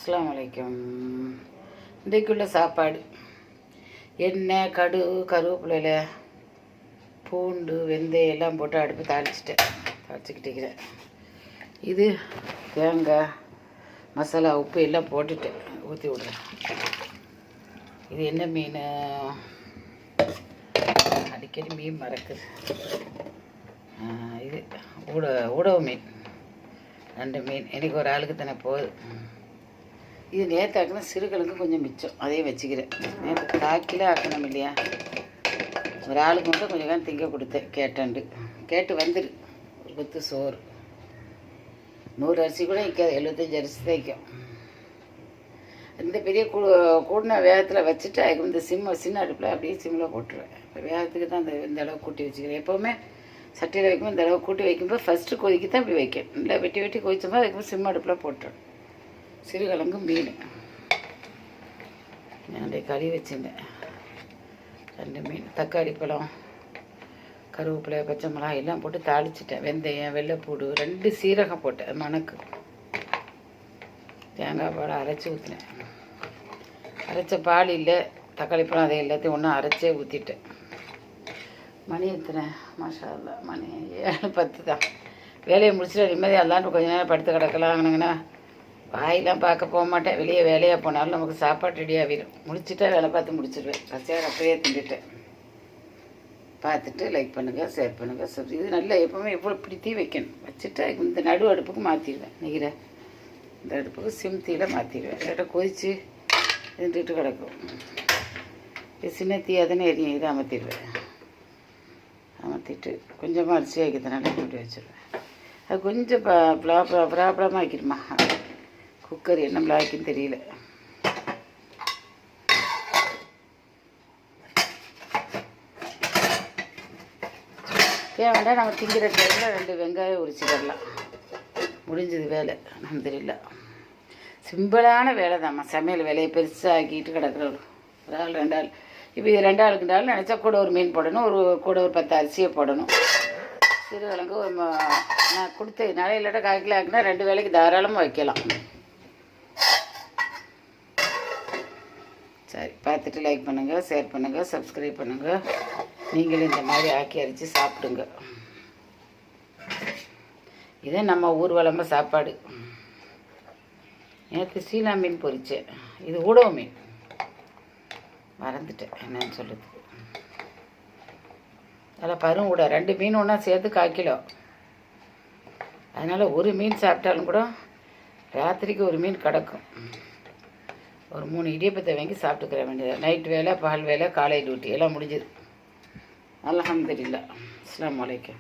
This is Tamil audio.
அஸ்ஸலாமு அலைக்கும். இன்றைக்குள்ள சாப்பாடு எண்ணெய், கடுகு, கருவேப்பிலையில் பூண்டு, வெந்தயம் எல்லாம் போட்டு அடுப்பு தாளிச்சிக்கிட்டேன். இது தேங்காய், மசாலா, உப்பு எல்லாம் போட்டுட்டு ஊற்றி விடுறேன். இது என்ன மீன்? அடிக்கடி மீன் மறக்குது. இது உடவு மீன். 2 மீன் எனக்கு ஒரு ஆளுக்கு தானே போகுது. இது நேற்று சிறுகளுக்கு கொஞ்சம் மிச்சம், அதையும் வச்சுக்கிறேன். நேற்று 1/4 கிலோ ஆக்கணும் இல்லையா, ஒரு ஆளுக்கு மட்டும் கொஞ்சம் நேரம் திங்க கொடுத்தேன். கேட்டு வந்துடு. ஒரு கொத்து சோறு 100 அரிசி கூட வைக்காது, 75 அரிசி தான் வைக்கும். இந்த பெரிய கூடின வேகத்தில் வச்சுட்டு அதுக்கு இந்த சின்ன அடுப்பில் அப்படியே சிம்மில் போட்டுருவேன். இப்போ வேகத்துக்கு தான் இந்த அளவு கூட்டி வச்சுக்கிறேன். எப்போவுமே சட்டியில் வைக்கும்போது இந்த அளவு கூட்டி வைக்கும்போது ஃபஸ்ட்டு கொதிக்க தான் இப்படி வைக்கணும். இல்லை வெட்டி கொதிச்சோம்னா அதுக்கு சிம் அடுப்பில் போட்டுருவேன். சிறுகிழங்கு மீன் நான் கறி வச்சுருந்தேன். 2 மீன், தக்காளி பழம், கருவேப்பிலை, பச்சை மிளகாய் எல்லாம் போட்டு தாளிச்சிட்டேன். வெந்தயம், வெள்ளைப்பூடு, 2 சீரகம் போட்டேன் மணக்கு. தேங்காய் பால் அரைச்சி ஊற்றினேன். அரைச்ச பால் இல்லை, தக்காளி பழம் அதை எல்லாத்தையும் ஒன்றும் அரைச்சே ஊற்றிட்டேன். மணி எத்தினேன் மாஷா அல்லா, மணி 7:10 தான். வேலையை முடிச்சுட்டு நிம்மதியாக அல்லாண்டு கொஞ்சம் நேரம் படுத்து கிடக்கலாங்கணுங்கன்னா வாயெல்லாம் பார்க்க போக மாட்டேன். வெளியே வேலையாக போனாலும் நமக்கு சாப்பாடு ரெடி ஆகிடும். முடிச்சுட்டா வேலை பார்த்து முடிச்சிடுவேன். பசியாக அப்படியே திண்டுட்டேன். பார்த்துட்டு லைக் பண்ணுங்கள், ஷேர் பண்ணுங்கள், இது நல்லா எப்போவுமே எவ்வளோ இப்படி தீ வைக்கணும். வச்சுட்டு இந்த நடு அடுப்புக்கு மாற்றிடுவேன். நெய்கிற இந்த அடுப்புக்கு சிம் தீயில் மாற்றிடுவேன். இல்லாட்ட கொதித்து இருந்துட்டு கிடக்கும். இது சின்ன தீ அதனே எரியும். இதை அமர்த்திடுவேன். அமர்த்திட்டு கொஞ்சமாக அரிசி வைக்கிறதுனால இப்படி வச்சுருவேன். அது கொஞ்சம் ப்ராப்ளமாக வைக்கணுமா, குக்கர் என்ன பிளாக்குன்னு தெரியல. வேண்டாம், நம்ம திங்கிற டைமில் 2 வெங்காயம் உரிச்சிடலாம். முடிஞ்சது வேலை. நம்ம தெரியல, சிம்பிளான வேலை தான்மா. சமையல் வேலையை பெருசாக ஆக்கிட்டு கிடக்கிற ஒரு ஆள் 2 ஆள். இப்போ இது 2 ஆளுக்குண்டாலும் நினச்சா கூட ஒரு மீன் போடணும், கூட ஒரு 10 அரிசியை போடணும். சிறுகிழங்கு நான் கொடுத்ததுனால இல்லாட்ட 1/4 கிலோ ஆக்குனா 2 வேளைக்கு தாராளமாக வைக்கலாம். சரி, பார்த்துட்டு லைக் பண்ணுங்கள், ஷேர் பண்ணுங்கள், சப்ஸ்கிரைப் பண்ணுங்கள். நீங்களும் இந்த மாதிரி ஆக்கி அரைச்சி சாப்பிடுங்க. இதே நம்ம ஊர்வலமாக சாப்பாடு. நேற்று சீலா மீன் பொரிச்சேன். இது உடவு மீன், மறந்துட்டேன் என்னன்னு சொல்லுறதுக்கு. அதில் பருங்கூட 2 மீன் ஒன்றா சேர்த்து 1/4 கிலோ. அதனால் ஒரு மீன் சாப்பிட்டாலும் கூட ராத்திரிக்கு ஒரு மீன் கிடக்கும். ஒரு 3 இடியப்பத்தை வாங்கி சாப்பிட்டுக்கிற வேண்டியது. நைட் வேலை, பகல் வேலை, காலை டியூட்டி எல்லாம் முடிஞ்சுது. அல்ஹம்துலில்லாஹ். அஸ்ஸலாமு அலைக்கும்.